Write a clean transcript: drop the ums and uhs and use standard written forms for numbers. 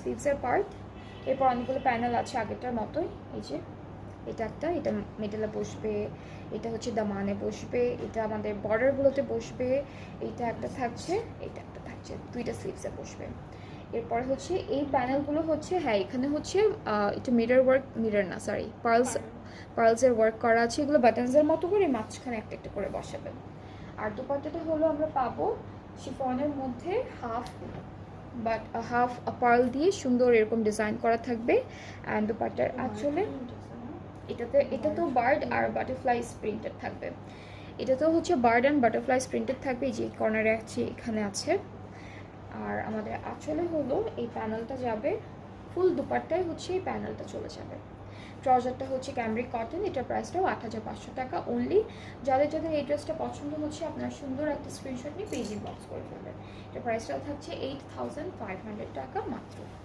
স্লিভসের part. এরপর অনেকগুলো panel আছে আগেরটার মতোই। এই যে এটা একটা, এটা মিডলে বসবে, এটা হচ্ছে দামানে বসবে, এটা আমাদের বর্ডারগুলোতে বসবে, এটা একটা থাকছে, এটা একটা থাকছে, দুইটা স্লিভসে বসবে। এরপরে হচ্ছে এই প্যানেলগুলো হচ্ছে, হ্যাঁ এখানে হচ্ছে একটু মিরর ওয়ার্ক, মিরর না সরি পার্লসের ওয়ার্ক করা আছে, এগুলো বাটনসের মতো করে মাঝখানে একটা একটা করে বসাবেন। আর দুপাট্টাটা হলো আমরা পাবো শিফনের মধ্যে হাফ পার্ল দিয়ে সুন্দর এরকম ডিজাইন করা থাকবে। অ্যান্ড দুপাট্টার আঁচলে এটা তো বার্ড আর বাটারফ্লাই প্রিন্টেড থাকবে। এটা তো হচ্ছে বার্ড অ্যান্ড বাটারফ্লাই প্রিন্টেড থাকবে, এই যে কর্নারে আছে, এখানে আছে। আর আমাদের আঁচলে হলো এই প্যানেলটা যাবে, ফুল দুপাট্টায় হচ্ছে এই প্যানেলটা চলে যাবে। ট্রাউজারটা হচ্ছে ক্যামব্রিক কটন, এটার প্রাইসটাও ৮৫০০ টাকা অনলি। যাদের যাদের এই ড্রেসটা পছন্দ হচ্ছে আপনার সুন্দর একটা স্ক্রিনশট নিয়ে পেজ ইনবক্স করে ফেলবেন। এটার প্রাইসটাও থাকছে 8500 টাকা মাত্র।